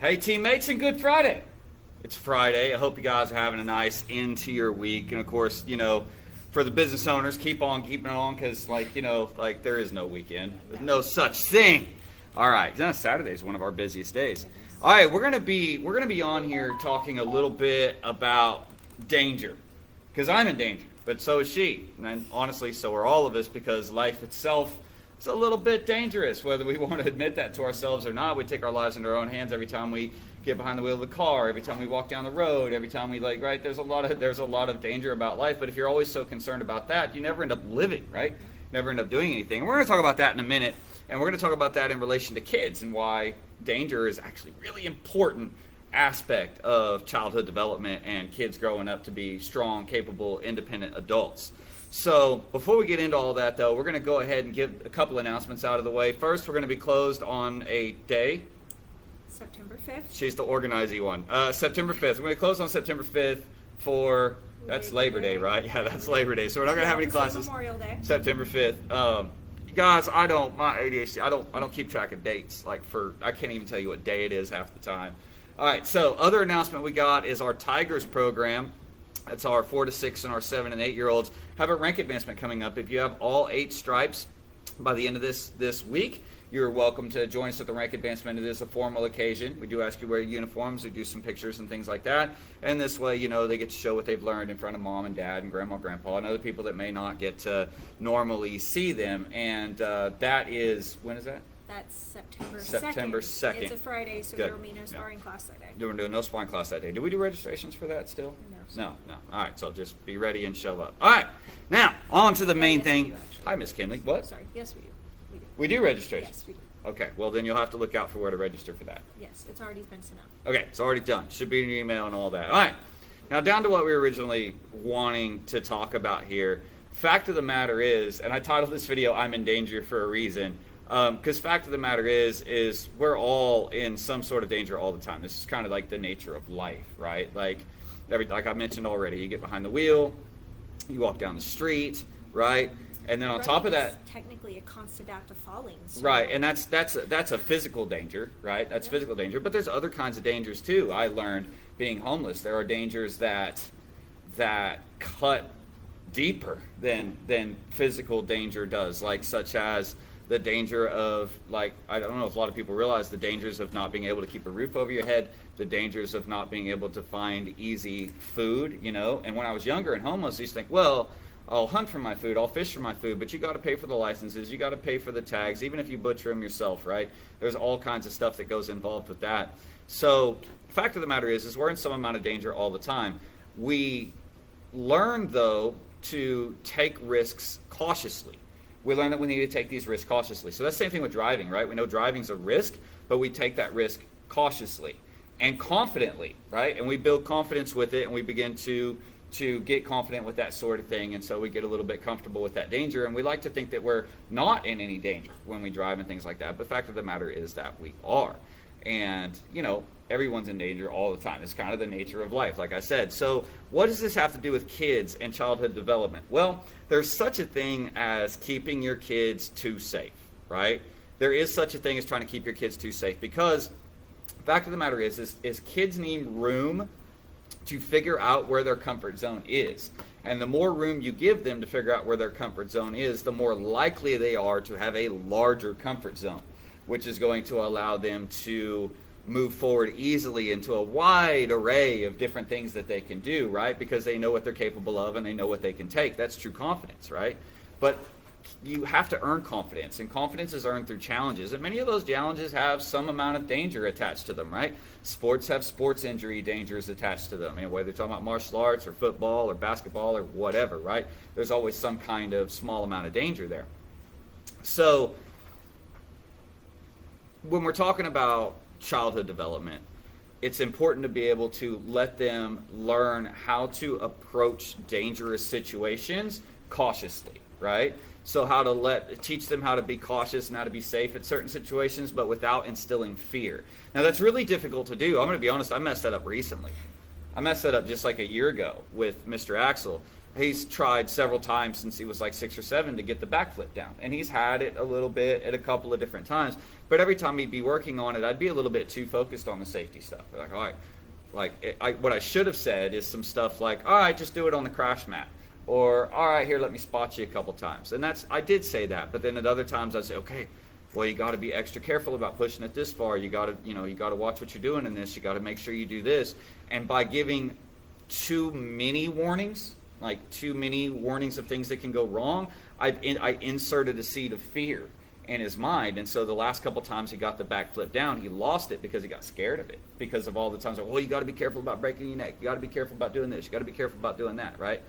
Hey teammates, and good Friday. It's Friday. I hope you guys are having a nice end to your week. And of course, for the business owners, keep on keeping on because there is no weekend. There's no such thing. All right. Saturday is one of our busiest days. All right, we're gonna be on here talking a little bit about danger. Because I'm in danger, but so is she. And honestly, so are all of us, because life itself is a little bit dangerous, whether we want to admit that to ourselves or not. We take our lives into our own hands every time we get behind the wheel of the car, every time we walk down the road, every time we right? There's a lot of danger about life, but if you're always so concerned about that, you never end up living, right? Never end up doing anything. And we're going to talk about that in a minute, and we're going to talk about that in relation to kids and why danger is actually really important aspect of childhood development and kids growing up to be strong, capable, independent adults. So before we get into all that, though, we're going to go ahead and get a couple announcements out of the way. First, we're going to be closed on a day. September 5th. She's the organizing one. September 5th. We're going to close on September 5th for, that's Labor Day, right? Yeah, that's Labor Day. So we're not going to have any classes. Memorial Day. September 5th. Guys, my ADHD, I don't keep track of dates. I can't even tell you what day it is half the time. All right, so other announcement we got is our Tigers program. That's our 4 to 6 and our 7 and 8 year olds have a rank advancement coming up. If you have all 8 stripes by the end of this week, you're welcome to join us at the rank advancement. It is a formal occasion. We do ask you to wear uniforms. We do some pictures and things like that. And this way, they get to show what they've learned in front of mom and dad and grandma, grandpa, and other people that may not get to normally see them. And that is, when is that? That's September 2nd. September 2nd. It's a Friday, so Good. there will be no sparring class that day. We're doing no sparring class that day. Do we do registrations for that still? No. No. All right, so just be ready and show up. All right, now on to the main Yes, thing. we do, actually. Hi, Miss Kinley. What? Sorry. Yes, we do. We do registration? Yes, we do. Okay, well then you'll have to look out for where to register for that. Yes, it's already been sent out. Okay, it's already done. Should be in your email and all that. All right, now down to what we were originally wanting to talk about here. Fact of the matter is, and I titled this video, I'm in danger for a reason. Because fact of the matter is we're all in some sort of danger all the time. This is kind of like the nature of life, right? Like I mentioned already, you get behind the wheel, you walk down the street, right? And then on top of that, it's technically a constant act of falling. So. Right, and that's a physical danger, right? That's physical danger, but there's other kinds of dangers too. I learned being homeless, there are dangers that cut deeper than physical danger does, like such as the danger of, I don't know if a lot of people realize the dangers of not being able to keep a roof over your head, the dangers of not being able to find easy food, And when I was younger and homeless, I used to think, well, I'll hunt for my food, I'll fish for my food, but you got to pay for the licenses, you got to pay for the tags, even if you butcher them yourself, right? There's all kinds of stuff that goes involved with that. So the fact of the matter is we're in some amount of danger all the time. We learn, though, to take risks cautiously. We learn that we need to take these risks cautiously. So that's the same thing with driving, right? We know driving's a risk, but we take that risk cautiously and confidently, right? And we build confidence with it, and we begin to get confident with that sort of thing, and so we get a little bit comfortable with that danger, and we like to think that we're not in any danger when we drive and things like that, but the fact of the matter is that we are. And, everyone's in danger all the time. It's kind of the nature of life, like I said. So what does this have to do with kids and childhood development? Well, there's such a thing as keeping your kids too safe, right? There is such a thing as trying to keep your kids too safe, because the fact of the matter is kids need room to figure out where their comfort zone is. And the more room you give them to figure out where their comfort zone is, the more likely they are to have a larger comfort zone, which is going to allow them to move forward easily into a wide array of different things that they can do, right? Because they know what they're capable of and they know what they can take. That's true confidence, right? But you have to earn confidence, and confidence is earned through challenges, and many of those challenges have some amount of danger attached to them, right? Sports have sports injury dangers attached to them, whether you're talking about martial arts or football or basketball or whatever, right? There's always some kind of small amount of danger there. So when we're talking about childhood development, it's important to be able to let them learn how to approach dangerous situations cautiously, right? So how to teach them how to be cautious and how to be safe at certain situations, but without instilling fear. Now that's really difficult to do. I'm going to be honest, I messed that up recently. I messed that up just like a year ago with Mr. Axel. he's tried several times since he was like 6 or 7 to get the backflip down, and he's had it a little bit at a couple of different times. But every time he'd be working on it, I'd be a little bit too focused on the safety stuff. Like, all right, what I should have said is some stuff like, all right, just do it on the crash mat, or all right, here, let me spot you a couple times. And I did say that, but then at other times I'd say, okay, well, you got to be extra careful about pushing it this far. You got to watch what you're doing in this. You got to make sure you do this. And by giving too many warnings, like too many warnings of things that can go wrong, I inserted a seed of fear in his mind. And so the last couple times he got the backflip down, he lost it because he got scared of it, because of all the times, well, you got to be careful about breaking your neck. You got to be careful about doing this. You got to be careful about doing that, right?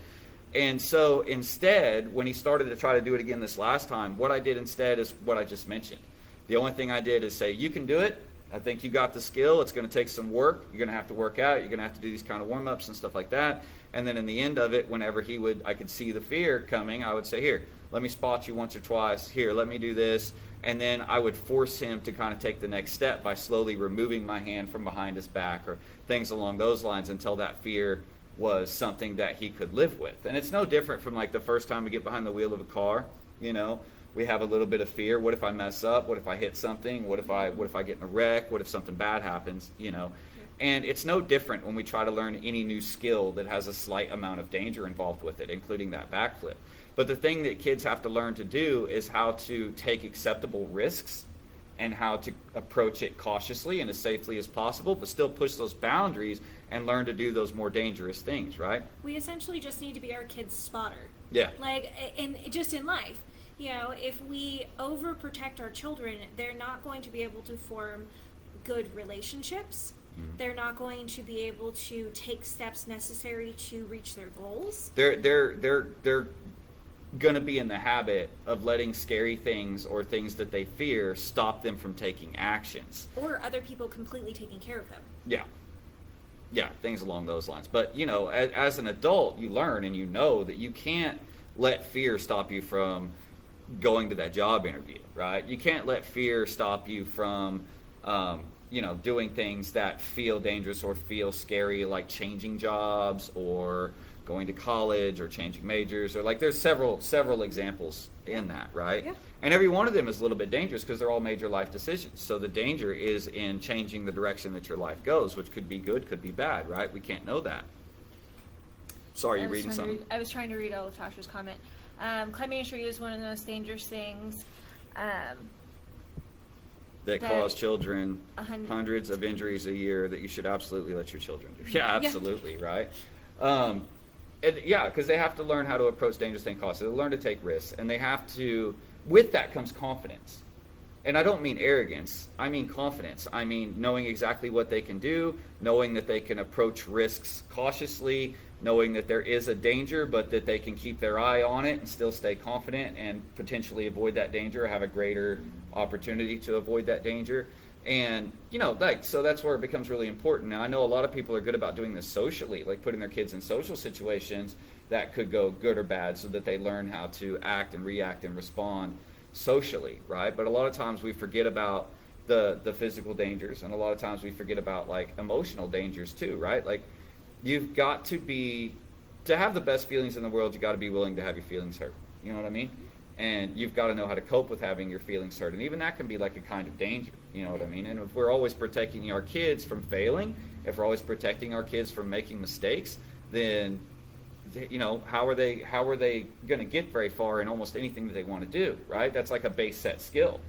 And so instead, when he started to try to do it again this last time, what I did instead is what I just mentioned. The only thing I did is say, you can do it. I think you got the skill. It's going to take some work. You're going to have to work out. You're going to have to do these kind of warm-ups and stuff like that. And then in the end of it, whenever I could see the fear coming, I would say, here, let me spot you once or twice. Here, let me do this. And then I would force him to kind of take the next step by slowly removing my hand from behind his back or things along those lines until that fear was something that he could live with. And it's no different from like the first time we get behind the wheel of a car, we have a little bit of fear. What if I mess up? What if I hit something? What if I get in a wreck? What if something bad happens? And it's no different when we try to learn any new skill that has a slight amount of danger involved with it, including that backflip. But the thing that kids have to learn to do is how to take acceptable risks and how to approach it cautiously and as safely as possible, but still push those boundaries and learn to do those more dangerous things, right? We essentially just need to be our kids' spotter. Yeah. Just in life. If we overprotect our children, they're not going to be able to form good relationships. Mm-hmm. They're not going to be able to take steps necessary to reach their goals. They're going to be in the habit of letting scary things or things that they fear stop them from taking actions. Or other people completely taking care of them. Yeah, things along those lines. But, as an adult, you learn and you know that you can't let fear stop you from going to that job interview, right? You can't let fear stop you from, doing things that feel dangerous or feel scary, like changing jobs or going to college or changing majors, or there's several examples in that, right? Yeah. And every one of them is a little bit dangerous because they're all major life decisions. So the danger is in changing the direction that your life goes, which could be good, could be bad, right? We can't know that. Sorry, you reading something? I was trying to read all of Tasha's comment. Climbing a tree is one of the most dangerous things. That cause children hundreds of injuries a year that you should absolutely let your children do. Yeah, absolutely, right? Because they have to learn how to approach dangerous things cautiously. They learn to take risks, and they have to, with that comes confidence. And I don't mean arrogance, I mean confidence. I mean knowing exactly what they can do, knowing that they can approach risks cautiously, knowing that there is a danger, but that they can keep their eye on it and still stay confident and potentially avoid that danger, or have a greater opportunity to avoid that danger. And, so that's where it becomes really important. Now, I know a lot of people are good about doing this socially, like putting their kids in social situations that could go good or bad so that they learn how to act and react and respond socially, right? But a lot of times we forget about the physical dangers, and a lot of times we forget about emotional dangers too, right? You've got to have the best feelings in the world, you got to be willing to have your feelings hurt. You know what I mean? And you've got to know how to cope with having your feelings hurt. And even that can be a kind of danger. You know what I mean? And if we're always protecting our kids from failing, if we're always protecting our kids from making mistakes, then, how are they going to get very far in almost anything that they want to do, right? That's like a base set skill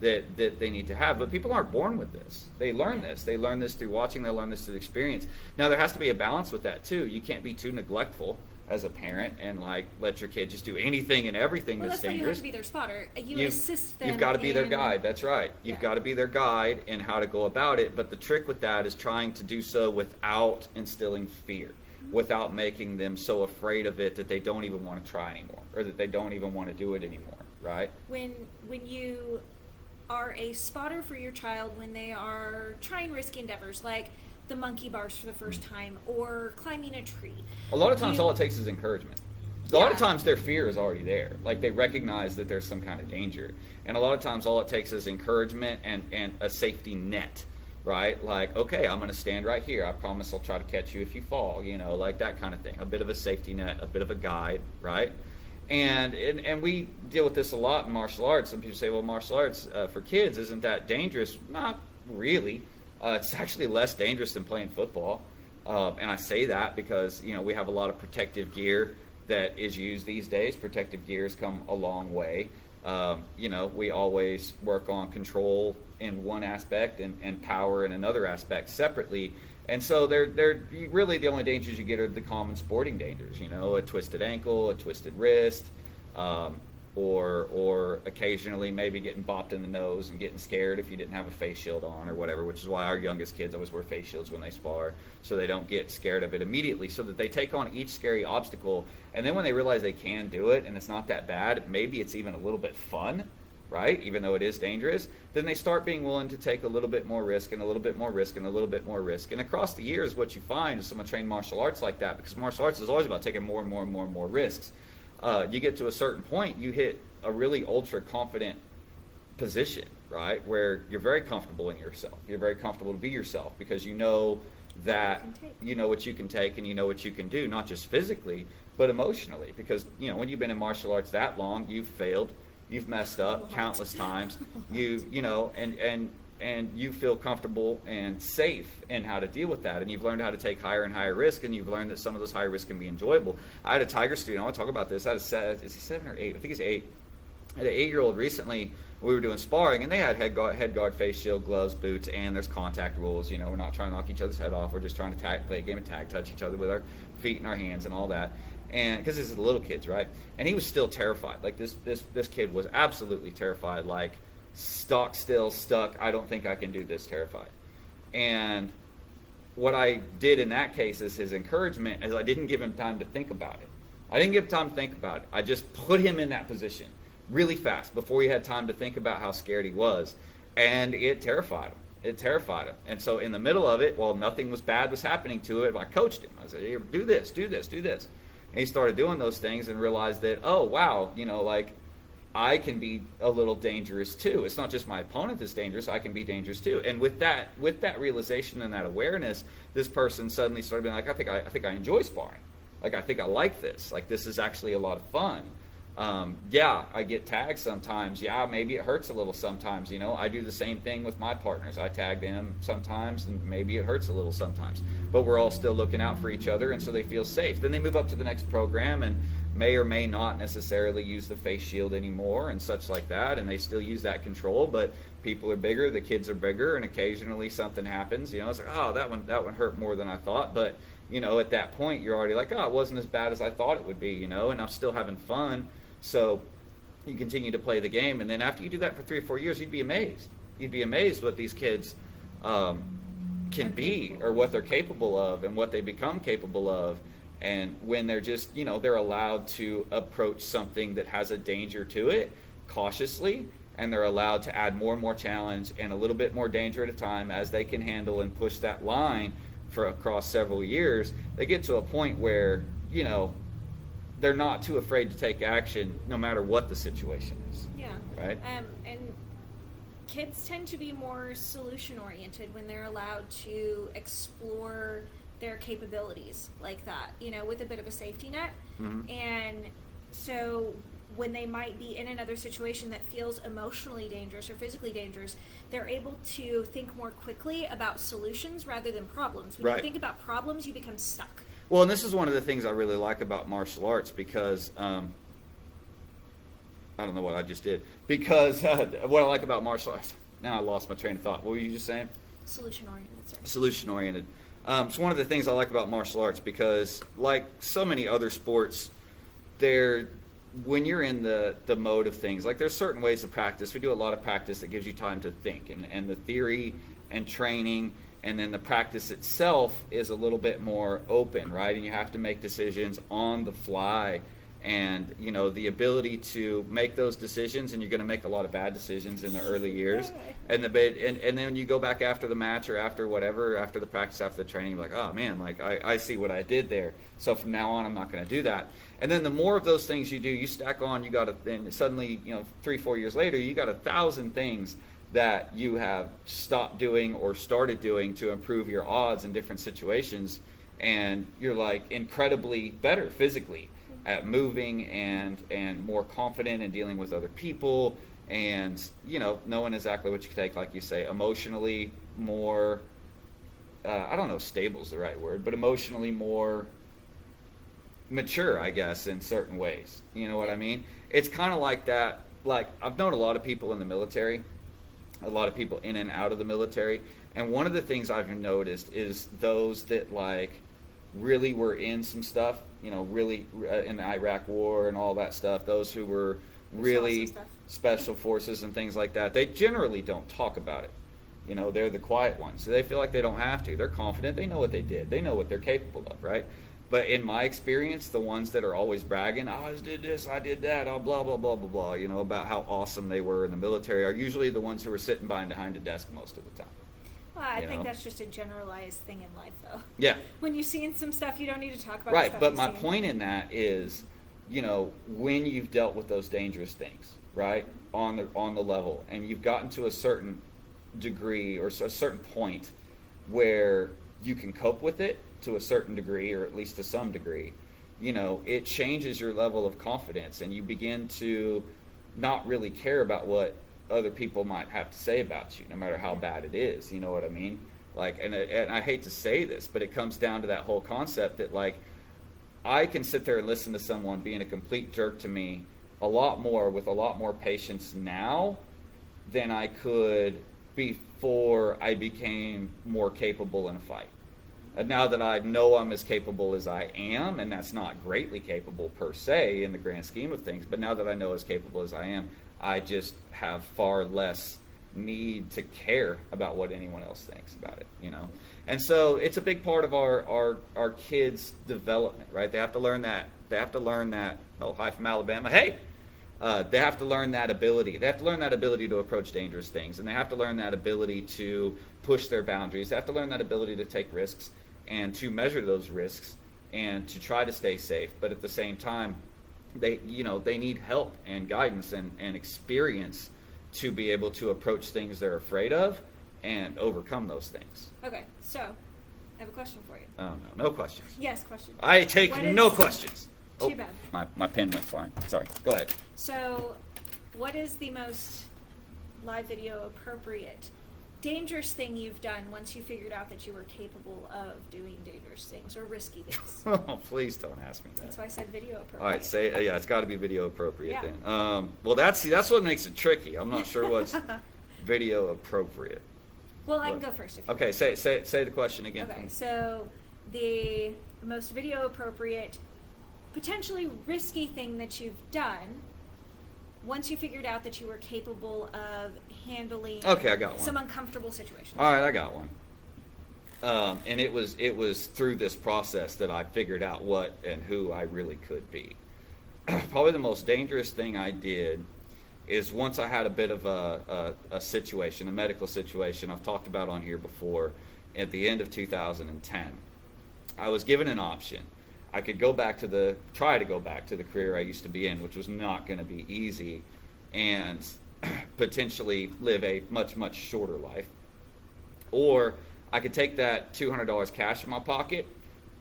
that they need to have. But people aren't born with this. They learn this. They learn this through watching. They learn this through experience. Now, there has to be a balance with that, too. You can't be too neglectful as a parent and let your kid just do anything and everything that's dangerous. Well, that's why you have to be their spotter. You assist them. You've got to be their guide. That's right. You've got to be their guide in how to go about it. But the trick with that is trying to do so without instilling fear, without making them so afraid of it that they don't even want to try anymore, or that they don't even want to do it anymore, right? When you are a spotter for your child when they are trying risky endeavors, like the monkey bars for the first time or climbing a tree. A lot of times all it takes is encouragement. A lot of times their fear is already there. They recognize that there's some kind of danger. And a lot of times all it takes is encouragement and a safety net right? Like, okay, I'm going to stand right here. I promise I'll try to catch you if you fall, like that kind of thing. A bit of a safety net, a bit of a guide, right? And we deal with this a lot in martial arts. Some people say, well, martial arts for kids, isn't that dangerous? Not really. It's actually less dangerous than playing football. And I say that because, we have a lot of protective gear that is used these days. Protective gear has come a long way. We always work on control in one aspect and power in another aspect separately. And so they're really the only dangers you get are the common sporting dangers, a twisted ankle, a twisted wrist, or occasionally maybe getting bopped in the nose and getting scared if you didn't have a face shield on or whatever, which is why our youngest kids always wear face shields when they spar, so they don't get scared of it immediately, so that they take on each scary obstacle, and then when they realize they can do it and it's not that bad, maybe it's even a little bit fun, right? Even though it is dangerous, then they start being willing to take a little bit more risk and a little bit more risk and a little bit more risk. And across the years, what you find is someone trained martial arts like that, because martial arts is always about taking more and more and more and more risks. You get to a certain point, you hit a really ultra confident position, right? Where you're very comfortable in yourself. You're very comfortable to be yourself because you know that you know what you can take and you know what you can do, not just physically, but emotionally. Because, when you've been in martial arts that long, you've failed. You've messed up countless times. And you feel comfortable and safe in how to deal with that. And you've learned how to take higher and higher risk, and you've learned that some of those higher risks can be enjoyable. I had a Tiger student. I want to talk about this. I had is he 7 or 8? I think he's 8. I had an 8-year-old recently. We were doing sparring, and they had head guard, face shield, gloves, boots, and there's contact rules. We're not trying to knock each other's head off. We're just trying to play a game of tag, touch each other with our feet and our hands and all that. And because this is little kids, right? And he was still terrified. Like this kid was absolutely terrified. Like stuck. I don't think I can do this. Terrified. And what I did in that case is his encouragement is I didn't give him time to think about it. I just put him in that position really fast before he had time to think about how scared he was, and it terrified him. And so in the middle of it, while nothing bad was happening to it, I coached him. I said, hey, do this. And he started doing those things and realized that, oh, wow, I can be a little dangerous too. It's not just my opponent that's dangerous, I can be dangerous too. And with that realization and that awareness, this person suddenly started being like, I think I enjoy sparring. Like, I think I like this. Like, this is actually a lot of fun. Yeah, I get tagged sometimes. Yeah, maybe it hurts a little sometimes. I do the same thing with my partners. I tag them sometimes, and maybe it hurts a little sometimes. But we're all still looking out for each other, and so they feel safe. Then they move up to the next program and may or may not necessarily use the face shield anymore and such like that, and they still use that control, but people are bigger, the kids are bigger, and occasionally something happens. It's like, oh, that one hurt more than I thought. But, at that point, you're already like, oh, it wasn't as bad as I thought it would be, and I'm still having fun. So you continue to play the game, and then after you do that for 3 or 4 years, you'd be amazed. You'd be amazed what these kids can be, or what they're capable of, and what they become capable of. And when they're just, they're allowed to approach something that has a danger to it cautiously, and they're allowed to add more and more challenge and a little bit more danger at a time as they can handle and push that line for across several years, they get to a point where, they're not too afraid to take action no matter what the situation is. Yeah. Right? And kids tend to be more solution oriented when they're allowed to explore their capabilities like that, with a bit of a safety net. Mm-hmm. And so when they might be in another situation that feels emotionally dangerous or physically dangerous, they're able to think more quickly about solutions rather than problems. When you think about problems, you become stuck. Well, and this is one of the things I really like about martial arts, because I don't know what I just did. Because what I like about martial arts, now I lost my train of thought. What were you just saying? Solution oriented, sir. Solution oriented. It's one of the things I like about martial arts, because like so many other sports, when you're in the mode of things, like there's certain ways to practice. We do a lot of practice that gives you time to think, and the theory and training, and then the practice itself is a little bit more open, right? And you have to make decisions on the fly, and the ability to make those decisions, and you're going to make a lot of bad decisions in the early years, and then you go back after the match or after whatever, after the practice, after the training, you're like, oh man, like I see what I did there, so from now on I'm not going to do that. And then the more of those things you do, you stack on, and suddenly 3-4 years later you got 1,000 things that you have stopped doing or started doing to improve your odds in different situations, and you're like incredibly better physically at moving and more confident in dealing with other people, and knowing exactly what you can take, like you say, emotionally more I don't know if stable is the right word, but emotionally more mature, I guess, in certain ways. You know what I mean? It's kind of like that. Like, I've known a lot of people in the military, a lot of people in and out of the military, and one of the things I've noticed is those that like really were in some stuff, really in the Iraq War and all that stuff, those who were really special forces and things like that, they generally don't talk about it. They're the quiet ones. So they feel like they don't have to. They're confident. They know what they did. They know what they're capable of, right? But in my experience, the ones that are always bragging, I did this, I did that, blah, blah, blah, blah, blah, about how awesome they were in the military are usually the ones who are sitting behind a desk most of the time. Well, I think that's just a generalized thing in life, though. Yeah. When you've seen some stuff, you don't need to talk about right, stuff but you've my seen. point in that is, when you've dealt with those dangerous things, right, on the level, and you've gotten to a certain degree or a certain point where you can cope with it to a certain degree, or at least to some degree, it changes your level of confidence, and you begin to not really care about what other people might have to say about you, no matter how bad it is. You know what I mean? Like, and I hate to say this, but it comes down to that whole concept that, like, I can sit there and listen to someone being a complete jerk to me with a lot more patience now than I could before I became more capable in a fight. And now that I know I'm as capable as I am, and that's not greatly capable per se in the grand scheme of things, but now that I know as capable as I am, I just have far less need to care about what anyone else thinks about it, And so it's a big part of our kids' development, right? They have to learn that. Oh, hi from Alabama. Hey! They have to learn that ability. They have to learn that ability to approach dangerous things, and they have to learn that ability to push their boundaries. They have to learn that ability to take risks and to measure those risks and to try to stay safe. But at the same time, they need help and guidance and experience to be able to approach things they're afraid of and overcome those things. Okay, so I have a question for you. Oh, no questions. Yes, question. I take no questions. Too bad. My pen went flying. Sorry. Go ahead. So, what is the most live video appropriate dangerous thing you've done once you figured out that you were capable of doing dangerous things or risky things? Oh, please don't ask me that. That's why I said video appropriate. All right, say it's got to be video appropriate Yeah. then. Well, that's what makes it tricky. I'm not sure what's video appropriate. Well, I can go first. If you Okay, want. say the question again. Okay, so the most video appropriate, potentially risky thing that you've done once you figured out that you were capable of handling Okay, I got one. some uncomfortable situations. All right, I got one. And it was through this process that I figured out what and who I really could be. Probably the most dangerous thing I did is once I had a bit of a situation, a medical situation I've talked about on here before, at the end of 2010. I was given an option. I could try to go back to the career I used to be in, which was not going to be easy, and potentially live a much, much shorter life. Or I could take that $200 cash in my pocket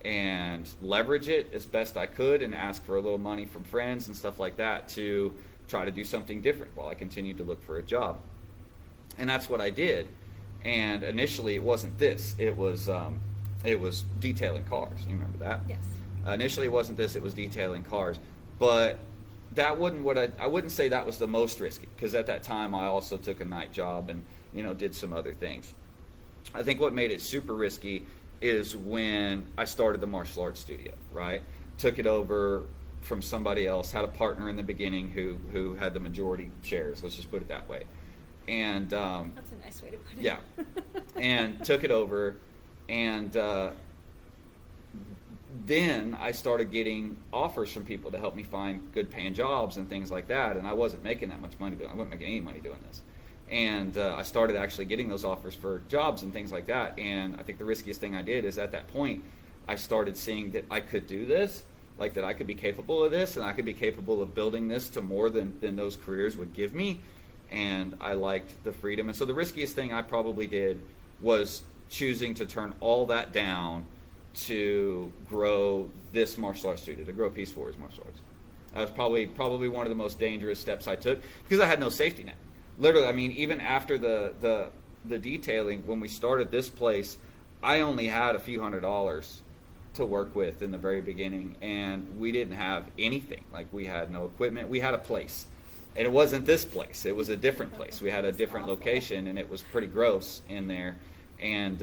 and leverage it as best I could and ask for a little money from friends and stuff like that to try to do something different while I continued to look for a job. And that's what I did. And initially it wasn't this. It was detailing cars. You remember that? Yes. Initially it wasn't this, it was detailing cars. But I wouldn't say that was the most risky, because at that time I also took a night job and did some other things. I think what made it super risky is when I started the martial arts studio, right? Took it over from somebody else, had a partner in the beginning who had the majority shares, let's just put it that way. And That's a nice way to put it. yeah, and took it over, and then I started getting offers from people to help me find good paying jobs and things like that, and I wasn't making that much money doing it. I wasn't making any money doing this. And I started actually getting those offers for jobs and things like that. And I think the riskiest thing I did is at that point, I started seeing that I could do this, like that I could be capable of this, and I could be capable of building this to more than those careers would give me. and I liked the freedom. And so the riskiest thing I probably did was choosing to turn all that down to grow this martial arts studio, to grow Peaceful Warriors Martial Arts. That was probably one of the most dangerous steps I took, because I had no safety net. Literally, I mean, even after the detailing, when we started this place, I only had a few $100s to work with in the very beginning, and we didn't have anything. Like, we had no equipment. We had a place, and it wasn't this place. It was a different place. We had a different location, and it was pretty gross in there. And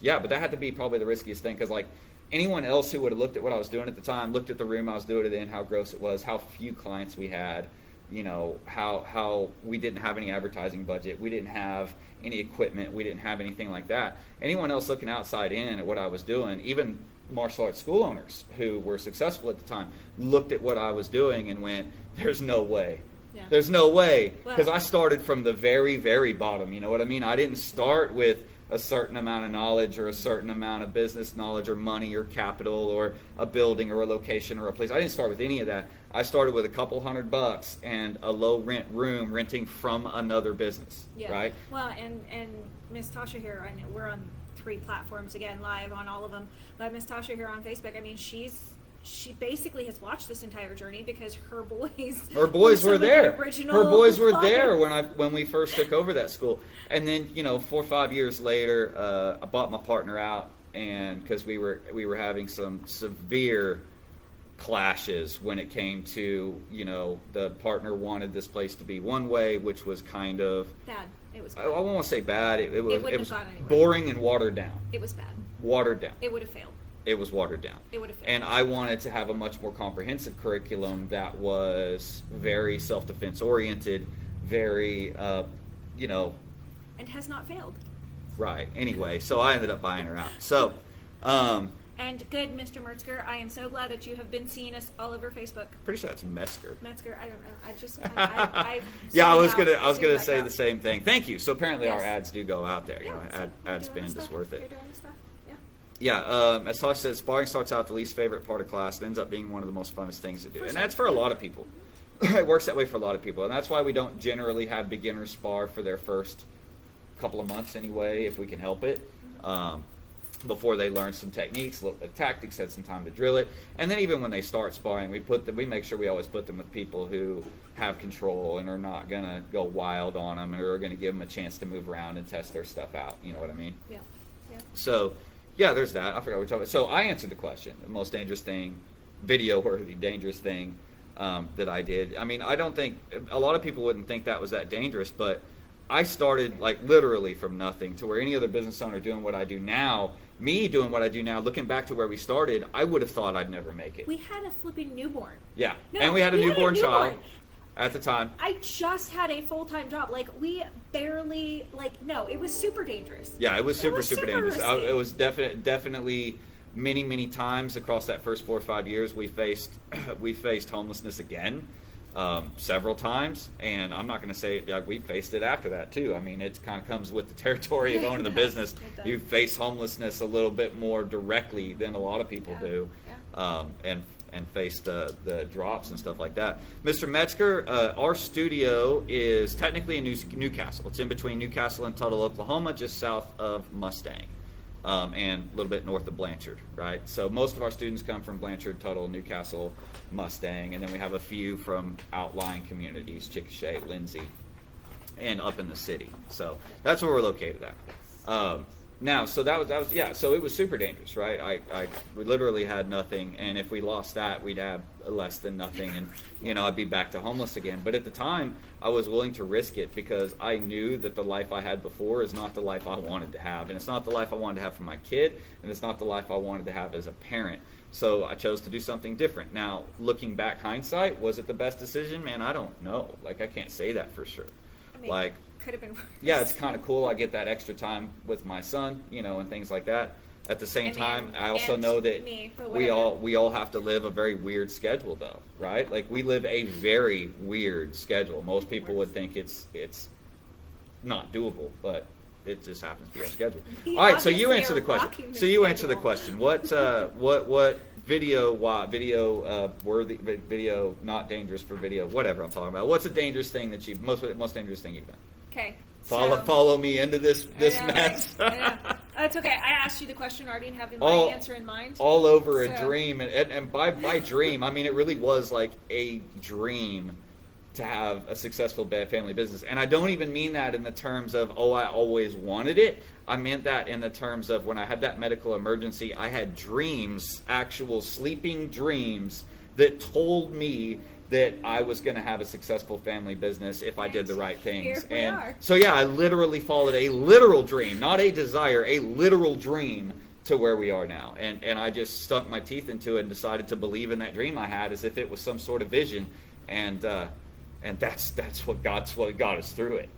yeah, but that had to be probably the riskiest thing, because like anyone else who would have looked at what I was doing at the time, looked at the room I was doing it in, how gross it was, how few clients we had, you know, how we didn't have any advertising budget, we didn't have any equipment, we didn't have anything like that. Anyone else looking outside in at what I was doing, even martial arts school owners who were successful at the time, looked at what I was doing and went, there's no way. Yeah. There's no way. Because Well- I started from the very, very bottom, you know what I mean? I didn't start with a certain amount of knowledge or a certain amount of business knowledge or money or capital or a building or a location or a place. I didn't start with any of that. I started with a couple $100 and a low rent room renting from another business, Yeah. right? Well, and Miss Tasha here, I know we're on 3 platforms again, live on all of them. But Miss Tasha here on Facebook, I mean, she basically has watched this entire journey because her boys Were some of the there. original Her boys were there clients. when we first took over that school. And then, you know, 4 or 5 years later, I bought my partner out, and because we were having some severe clashes when it came to, you know, the partner wanted this place to be one way, which was kind of, Bad. It was I bad. won't say bad, it wouldn't was have gone anywhere. boring and watered down. It was bad. Watered down. It would have failed. It was watered down. It would have failed. And I wanted to have a much more comprehensive curriculum that was very self-defense oriented, very, you know, And has not failed. right. Anyway, so I ended up buying her out. So, And good, Mr. Metzger. I am so glad that you have been seeing us all over Facebook. pretty sure that's Metzger. Metzger, I don't know. I just, I Yeah, I was somehow gonna assumed that say out. the same thing. Thank you. So apparently our Yes. ads do go out there. You know, Yeah, so you're ad doing spend the is stuff. worth You're it. doing the stuff. Yeah. Yeah, as Tosh said, sparring starts out the least favorite part of class. It ends up being one of the most funnest things to do. For And sure. that's for a lot of people. It works that way for a lot of people. And that's why we don't generally have beginners spar for their first couple of months anyway, if we can help it. Before they learn some techniques, look at tactics, had some time to drill it. And then even when they start sparring, we make sure we always put them with people who have control and are not going to go wild on them, and are going to give them a chance to move around and test their stuff out. You know what I mean? Yeah. Yeah. So, yeah, there's that. I forgot what we're talking about. So I answered the question, the most dangerous thing, video-worthy dangerous thing that I did. I mean, I don't think, a lot of people wouldn't think that was that dangerous, but I started like literally from nothing to where any other business owner doing what I do now, me doing what I do now, looking back to where we started, I would have thought I'd never make it. We had a flipping newborn. Yeah, No, and we had a newborn child newborn. at the time. I just had a full-time job. Like, we barely, like, no, it was super dangerous. Yeah, it was super dangerous. risky. It was definitely many times across that first 4 or 5 years we faced homelessness again, several times, and I'm not going to say we faced it after that too. I mean, it kind of comes with the territory of owning the business. It does. You face homelessness a little bit more directly than a lot of people Yeah. do, Yeah. and face the drops and stuff like that. Mr. Metzger, our studio is technically in Newcastle. It's in between Newcastle and Tuttle, Oklahoma, just south of Mustang. And a little bit north of Blanchard, right? So most of our students come from Blanchard, Tuttle, Newcastle, Mustang, and then we have a few from outlying communities, Chickasha, Lindsay, and up in the city. So that's where we're located at. Now, so that was yeah. So it was super dangerous, right? We literally had nothing, and if we lost that, we'd have less than nothing, and I'd be back to homeless again. But at the time, I was willing to risk it because I knew that the life I had before is not the life I wanted to have, and it's not the life I wanted to have for my kid, and it's not the life I wanted to have as a parent. So I chose to do something different. Now, looking back, hindsight, was it the best decision? Man, I don't know. Like, I can't say that for sure. I mean, Like, could have been worse. yeah, it's kind of cool. I get that extra time with my son, and things like that. At the same I mean, time, I also and know that me, but we whatever. all have to live a very weird schedule, though, right? Like, we live a very weird schedule. Most people would think it's not doable, but it just happens to be our schedule. We All right, so you obviously answer the are question. rocking the So you answer the schedule. question. What worthy, video not dangerous for video, whatever I'm talking about. What's a dangerous thing that you've most dangerous thing you've done? Okay. Follow me into this I know, mess. right? I know. That's okay. I asked you the question already and have my answer in mind. All over a So- dream, and by dream, I mean it really was like a dream to have a successful family business. And I don't even mean that in the terms of, oh, I always wanted it. I meant that in the terms of when I had that medical emergency, I had dreams, actual sleeping dreams, that told me that I was going to have a successful family business if I did the right things. Here we And are. so, yeah, I literally followed a literal dream, not a desire, a literal dream to where we are now. And I just stuck my teeth into it and decided to believe in that dream I had as if it was some sort of vision. And that's what got us through it.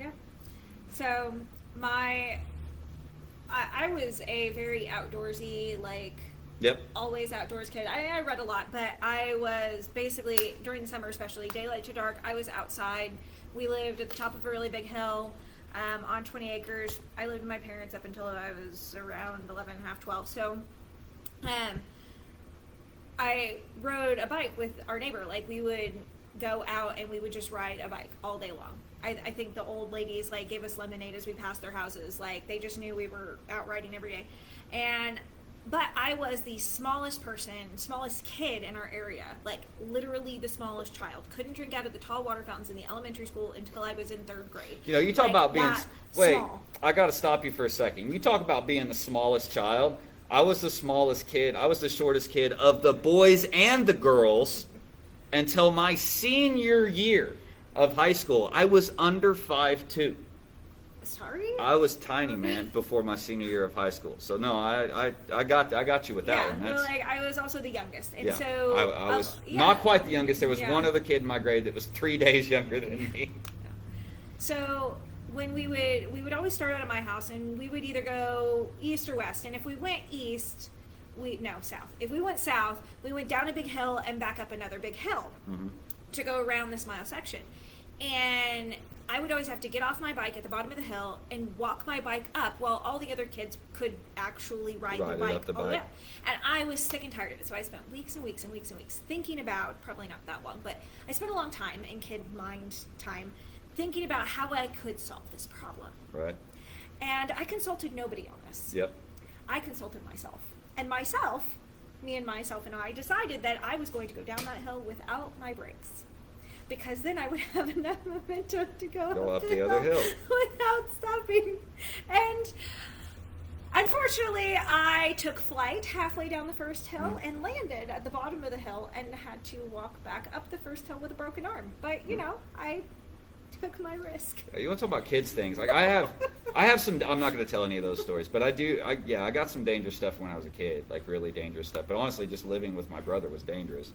Yeah. So I was a very outdoorsy, like, Yep. always outdoors kid. I read a lot, but I was basically, during the summer especially, daylight to dark, I was outside. We lived at the top of a really big hill on 20 acres. I lived with my parents up until I was around 11 and a half, 12. So I rode a bike with our neighbor. Like, we would go out and we would just ride a bike all day long. I think the old ladies, like, gave us lemonade as we passed their houses. Like, they just knew we were out riding every day. But I was the smallest kid in our area, like literally the smallest child. Couldn't drink out of the tall water fountains in the elementary school until I was in 3rd grade. You know, you talk Like, about being that wait. small. I got to stop you for a second. You talk about being the smallest child. I was the smallest kid. I was the shortest kid of the boys and the girls until my senior year of high school. I was under 5'2". Sorry? I was tiny, man, before my senior year of high school. So no, I got you with that Yeah, one. well, like, I was also the youngest. And yeah. so I was yeah. not quite the youngest. There was Yeah. one other kid in my grade that was 3 days younger than me. So when we would always start out at my house, and we would either go east or west. And if we went east, south. If we went south, we went down a big hill and back up another big hill Mm-hmm. to go around this mile section. And I would always have to get off my bike at the bottom of the hill and walk my bike up while all the other kids could actually ride Ride the it bike. up the all the way bike. up. And I was sick and tired of it. So I spent weeks and weeks and weeks and weeks thinking about, probably not that long, but I spent a long time in kid mind time thinking about how I could solve this problem. Right. And I consulted nobody on this. Yep. I consulted myself. And me and myself and I decided that I was going to go down that hill without my brakes. Because then I would have enough momentum to go up the other hill without stopping. And unfortunately, I took flight halfway down the first hill and landed at the bottom of the hill and had to walk back up the first hill with a broken arm. But, I took my risk. You want to talk about kids things? Like I have some. I'm not going to tell any of those stories, but I do. I got some dangerous stuff when I was a kid, like really dangerous stuff. But honestly, just living with my brother was dangerous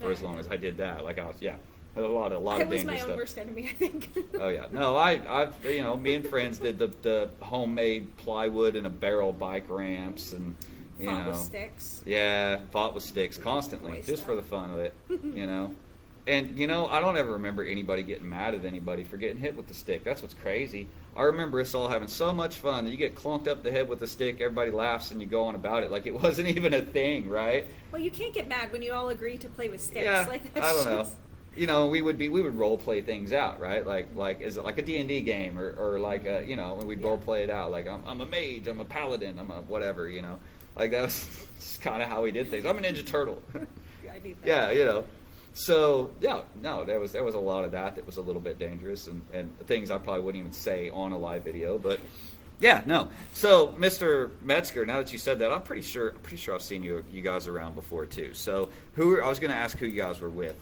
for as long as I did that. Like I was, a lot of I was dangerous my stuff. own worst enemy, I think. Oh yeah, no, I've me and friends did the homemade plywood and a barrel bike ramps and Fought with sticks. Yeah, fought with sticks constantly, Boy just stuff. for the fun of it, And I don't ever remember anybody getting mad at anybody for getting hit with the stick. That's what's crazy. I remember us all having so much fun that you get clunked up the head with a stick, everybody laughs, and you go on about it like it wasn't even a thing, right? Well, you can't get mad when you all agree to play with sticks. Yeah, Like, I that's don't know. just- We would role play things out, right? Like is it like a D&D game or like when we'd role play it out, like I'm a mage, I'm a paladin, I'm a whatever, like that was just kind of how we did things. I'm a Ninja Turtle. I need that. Yeah. So there was a lot of that was a little bit dangerous and things I probably wouldn't even say on a live video, but yeah, no. So Mr. Metzger, now that you said that, I'm pretty sure I've seen you guys around before too. So I was going to ask who you guys were with.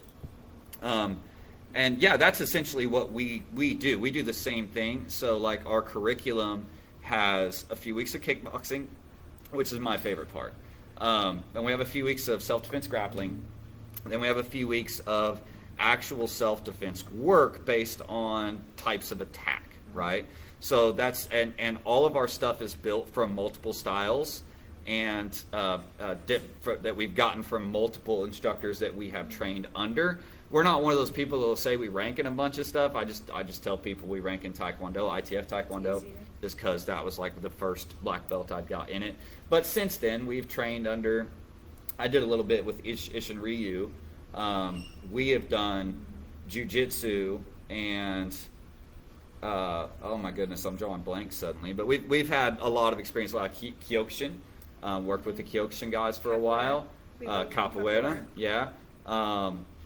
And yeah, that's essentially what we do. We do the same thing. So like our curriculum has a few weeks of kickboxing, which is my favorite part. And we have a few weeks of self-defense grappling. Then we have a few weeks of actual self-defense work based on types of attack, right? So that's, and all of our stuff is built from multiple styles and that we've gotten from multiple instructors that we have trained under. We're not one of those people that will say we rank in a bunch of stuff. I just tell people we rank in Taekwondo, ITF Taekwondo, Easier. just because that was like the first black belt I'd got in it. But since then, we've trained under I did a little bit with Ishin Ryu. We have done jujitsu and oh my goodness, I'm drawing blanks suddenly. But we've had a lot of experience, like Kyokushin. Worked with the Kyokushin guys for a while. Capoeira, yeah.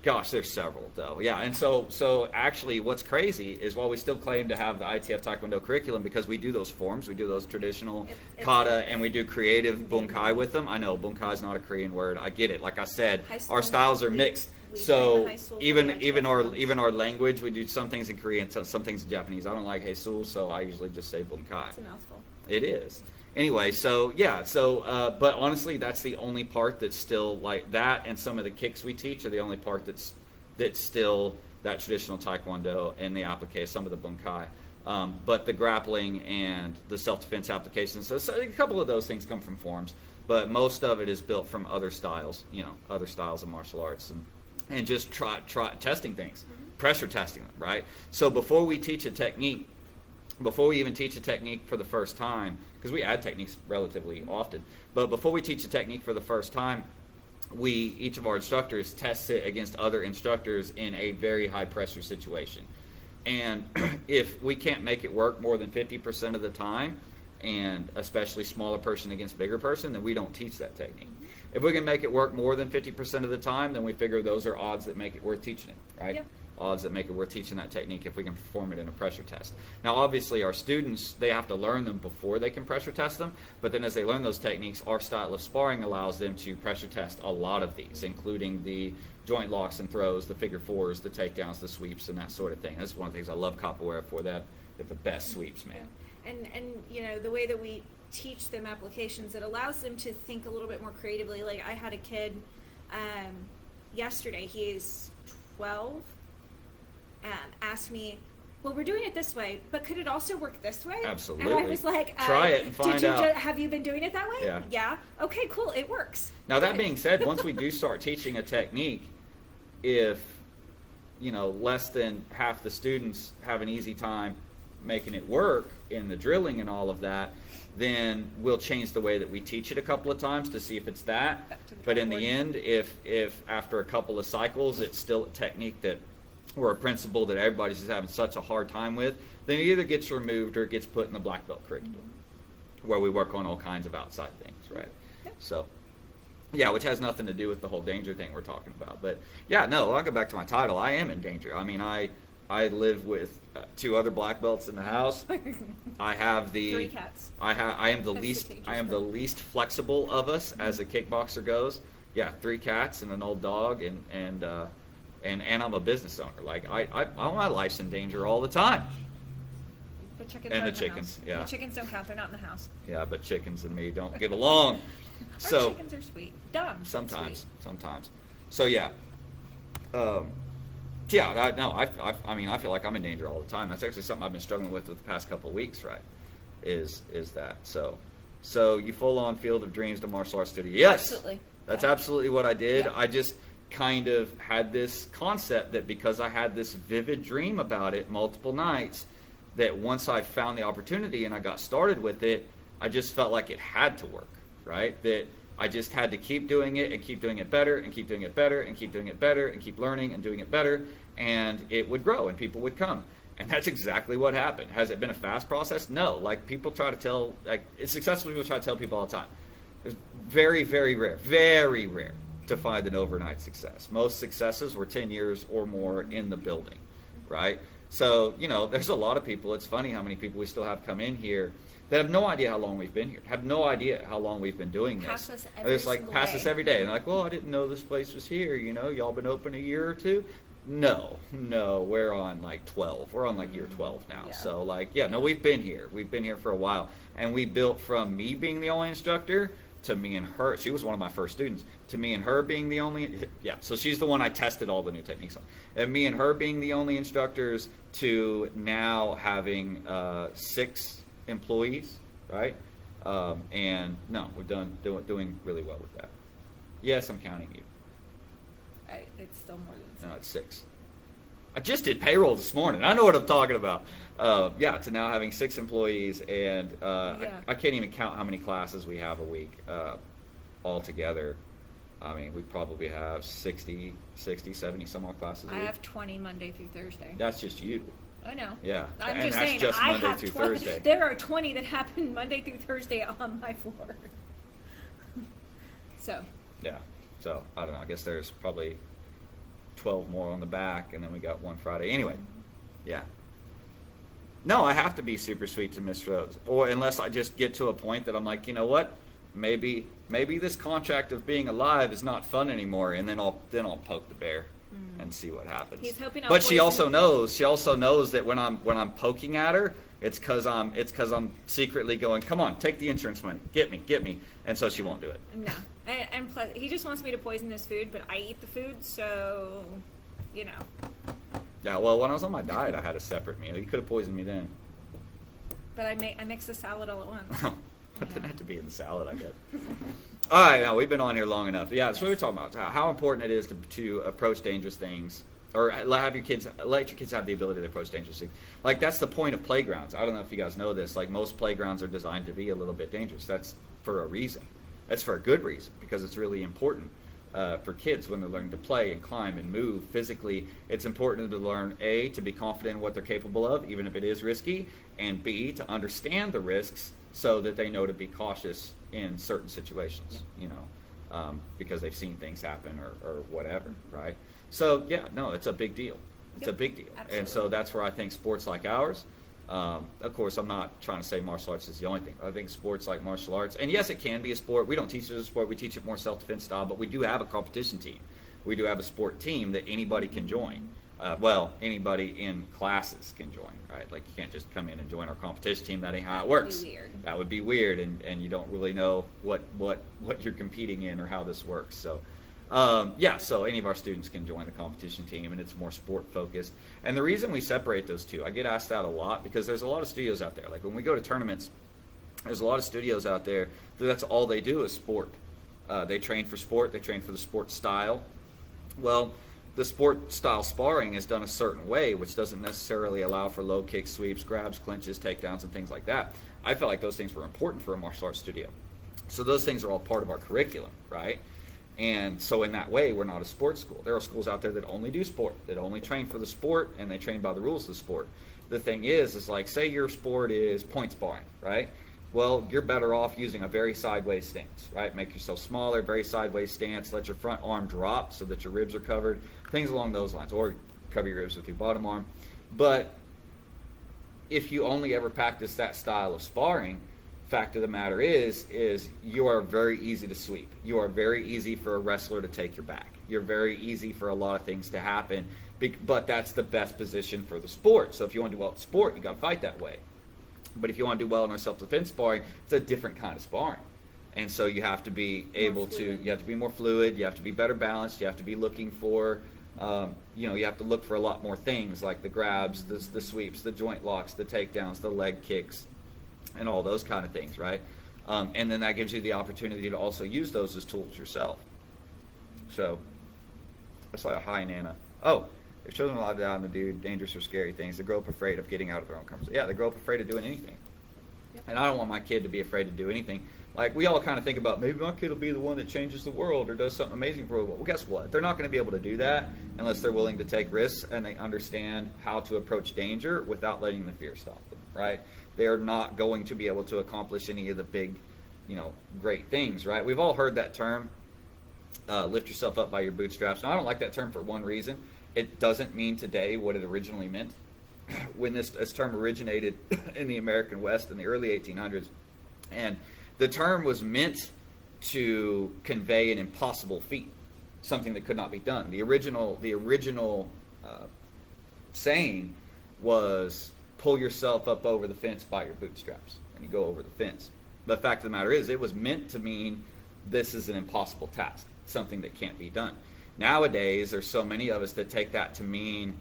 Gosh, there's several though. Yeah, and so actually, what's crazy is while we still claim to have the ITF Taekwondo curriculum, because we do those forms, we do those traditional kata, and we do creative bunkai with them. I know bunkai is not a Korean word. I get it. Like I said, our styles are mixed. So even our language, we do some things in Korean, some things in Japanese. I don't like heisul, so I usually just say bunkai. It's a mouthful. It is. Anyway, so yeah, but honestly, that's the only part that's still like that, and some of the kicks we teach are the only part that's still that traditional Taekwondo and the applique, some of the bunkai. But the grappling and the self-defense applications, so a couple of those things come from forms, but most of it is built from other styles, other styles of martial arts, and just try testing things, pressure testing them, right? So before we teach a technique, before we even teach a technique for the first time, because we add techniques relatively often, but before we teach a technique for the first time, each of our instructors tests it against other instructors in a very high pressure situation. And if we can't make it work more than 50% of the time, and especially smaller person against bigger person, then we don't teach that technique. If we can make it work more than 50% of the time, then we figure those are odds that make it worth teaching it, right? Yep. Odds that make it worth teaching that technique if we can perform it in a pressure test. Now, obviously, our students, they have to learn them before they can pressure test them, but then as they learn those techniques, our style of sparring allows them to pressure test a lot of these, including the joint locks and throws, the figure fours, the takedowns, the sweeps, and that sort of thing. That's one of the things I love capoeira for. That they're the best sweeps, man. And the way that we teach them applications, it allows them to think a little bit more creatively. Like I had a kid yesterday, he's 12, asked me, well, we're doing it this way, but could it also work this way? Absolutely. And I was like, try it and find out. Have you been doing it that way? Yeah. Yeah. Okay, cool. It works. Now, that being said, once we do start teaching a technique, if, less than half the students have an easy time making it work in the drilling and all of that, then we'll change the way that we teach it a couple of times to see if it's that. But in the end, if after a couple of cycles it's still a technique that or a principle that everybody's just having such a hard time with, then it either gets removed or it gets put in the black belt curriculum, where we work on all kinds of outside things, right? Yep. So, yeah, which has nothing to do with the whole danger thing we're talking about. But yeah, no, I'll go back to my title. I am in danger. I mean, I live with 2 other black belts in the house. I have 3 cats. I am the least flexible of us as a kickboxer goes. Yeah, 3 cats and an old dog, and I'm a business owner. Like my life's in danger all the time. But chickens And aren't the in chickens, house. yeah. The chickens don't count. They're not in the house. Yeah, but chickens and me don't get along. Our chickens are sweet. Dumb. Sometimes. Sweet. So yeah. I mean, I feel like I'm in danger all the time. That's actually something I've been struggling with the past couple of weeks, right? Is that so you full on Field of Dreams to martial arts studio? Yes, Absolutely. That's absolutely what I did. Yeah. I just kind of had this concept that because I had this vivid dream about it multiple nights, that once I found the opportunity and I got started with it, I just felt like it had to work, right? That I just had to keep doing it and keep doing it better and keep doing it better and keep doing it better and keep learning and doing it better, and it would grow and people would come. And that's exactly what happened. Has it been a fast process? No. Like people try to tell, it's successful people try to tell people all the time. It's very, very rare to find an overnight success. Most successes were 10 years or more in the building, right? So, there's a lot of people. It's funny how many people we still have come in here that have no idea how long we've been here, have no idea how long we've been doing this. Pass us every It's like, single pass day. us every day. And they're like, well, I didn't know this place was here. Y'all been open a year or two? No, we're on like 12. We're on like year 12 now. Yeah. So we've been here. We've been here for a while. And we built from me being the only instructor to me and her. She was one of my first students. To me and her being the only, so she's the one I tested all the new techniques on. And me and her being the only instructors to now having 6 employees, right? And no, we're doing really well with that. Yes, I'm counting you. It's still more than No, it's 6. I just did payroll this morning. I know what I'm talking about. To now having 6 employees, and I can't even count how many classes we have a week altogether. I mean, we probably have 60, 70 some odd classes a I week. have 20 Monday through Thursday. That's just you. I know. Yeah. I'm And just that's saying, just I Monday have through 20. Thursday. There are 20 that happen Monday through Thursday on my floor. So, Yeah. So, I don't know. I guess there's probably 12 more on the back, and then we got one Friday. Anyway, yeah. No, I have to be super sweet to Miss Rose. Or unless I just get to a point that I'm like, you know what? Maybe this contract of being alive is not fun anymore, and then I'll poke the bear and see what happens. He's hoping I'll but she poison also knows that when I'm poking at her, it's cuz I'm secretly going, "Come on, take the insurance money. Get me." And so she won't do it. no. And plus, he just wants me to poison his food, but I eat the food, so, you know. Yeah, well, when I was on my diet, I had a separate meal. You could have poisoned me then. But I mix the salad all at once. It didn't have to be in the salad, I guess. All right, now we've been on here long enough. Yeah, that's what we're talking about. How important it is to approach dangerous things, or let your kids have the ability to approach dangerous things. Like, that's the point of playgrounds. I don't know if you guys know this. Like, most playgrounds are designed to be a little bit dangerous. That's for a reason. That's for a good reason, because it's really important for kids when they're learning to play and climb and move physically. It's important to learn, A, to be confident in what they're capable of, even if it is risky, and B, to understand the risks so that they know to be cautious in certain situations, you know, because they've seen things happen or whatever, right? So, yeah, no, it's a big deal. It's a big deal. Absolutely. And so that's where I think sports like ours, of course, I'm not trying to say martial arts is the only thing. I think sports like martial arts, and yes, it can be a sport. We don't teach it as a sport. We teach it more self-defense style, but we do have a competition team. We do have a sport team that anybody can join. Anybody in classes can join, right? Like, you can't just come in and join our competition team. That ain't how it works. That would be weird, and you don't really know what you're competing in or how this works. So, so any of our students can join the competition team, and it's more sport focused. And the reason we separate those two, I get asked that a lot, because there's a lot of studios out there. Like, when we go to tournaments, there's a lot of studios out there that's all they do is sport. They train for sport. They train for the sport style. Well, the sport style sparring is done a certain way, which doesn't necessarily allow for low kicks, sweeps, grabs, clinches, takedowns, and things like that. I felt like those things were important for a martial arts studio. So those things are all part of our curriculum, right? And so in that way, we're not a sports school. There are schools out there that only do sport, that only train for the sport, and they train by the rules of the sport. The thing is like, say your sport is point sparring, right? Well, you're better off using a very sideways stance, right? Make yourself smaller, very sideways stance. Let your front arm drop so that your ribs are covered. Things along those lines. Or cover your ribs with your bottom arm. But if you only ever practice that style of sparring, fact of the matter is you are very easy to sweep. You are very easy for a wrestler to take your back. You're very easy for a lot of things to happen. But that's the best position for the sport. So if you want to do well at sport, you got to fight that way. But if you want to do well in our self-defense sparring, it's a different kind of sparring. And so you have to be able to, you have to be more fluid, you have to be better balanced, you have to be looking for, you have to look for a lot more things like the grabs, the sweeps, the joint locks, the takedowns, the leg kicks, and all those kind of things, right? And then that gives you the opportunity to also use those as tools yourself. So, that's like a hi, Nana. Oh, if children are allowed down to do dangerous or scary things, they grow up afraid of getting out of their own comfort zone. Yeah, they grow up afraid of doing anything. Yep. And I don't want my kid to be afraid to do anything. Like, we all kind of think about, maybe my kid will be the one that changes the world or does something amazing for the world. Well, guess what? They're not going to be able to do that unless they're willing to take risks and they understand how to approach danger without letting the fear stop them, right? They are not going to be able to accomplish any of the big, great things, right? We've all heard that term, lift yourself up by your bootstraps. Now, I don't like that term for one reason. It doesn't mean today what it originally meant. When this term originated in the American West in the early 1800s, and the term was meant to convey an impossible feat, something that could not be done. The original saying was, pull yourself up over the fence by your bootstraps, and you go over the fence. The fact of the matter is, it was meant to mean this is an impossible task, something that can't be done. Nowadays, there's so many of us that take that to mean,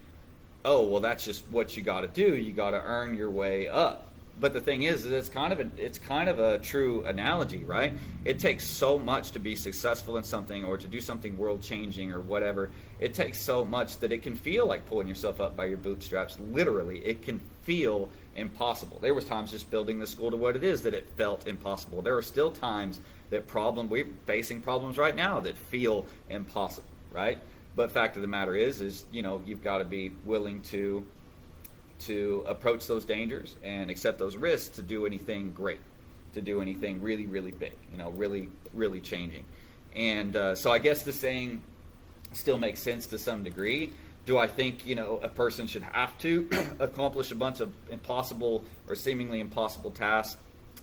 oh, well, that's just what you got to do. You got to earn your way up. But the thing is, it's kind of a true analogy, right? It takes so much to be successful in something or to do something world-changing or whatever. It takes so much that it can feel like pulling yourself up by your bootstraps. Literally, it can feel impossible. There was times just building the school to what it is that it felt impossible. There are still times that we're facing problems right now that feel impossible, right? But fact of the matter is you've got to be willing to approach those dangers and accept those risks to do anything great, to do anything really, really big, really, really changing. And so I guess the saying still makes sense to some degree. Do I think, a person should have to accomplish a bunch of impossible or seemingly impossible tasks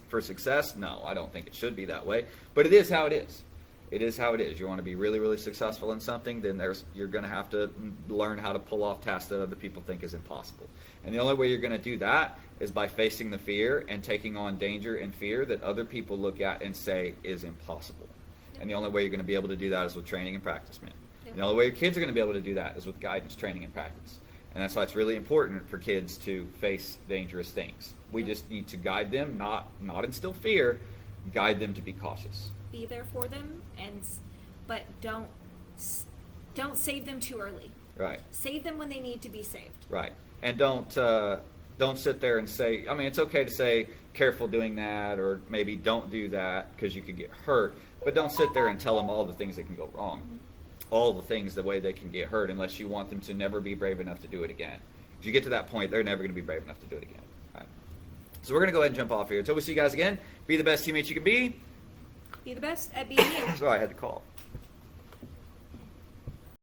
for success? No, I don't think it should be that way. But it is how it is. It is how it is. You want to be really, really successful in something, then you're going to have to learn how to pull off tasks that other people think is impossible. And the only way you're going to do that is by facing the fear and taking on danger and fear that other people look at and say is impossible. And the only way you're going to be able to do that is with training and practice, man. And the only way your kids are going to be able to do that is with guidance, training, and practice. And that's why it's really important for kids to face dangerous things. We just need to guide them, not instill fear, guide them to be cautious. Be there for them, but don't save them too early. Right. Save them when they need to be saved. Right. And don't sit there and say, it's okay to say, careful doing that, or maybe don't do that because you could get hurt. But don't sit there and tell them all the things that can go wrong. All the things, the way they can get hurt, unless you want them to never be brave enough to do it again. If you get to that point, they're never going to be brave enough to do it again. All right. So we're going to go ahead and jump off here. Until we see you guys again, be the best teammates you can be. Be the best at being you. Sorry, I had to call.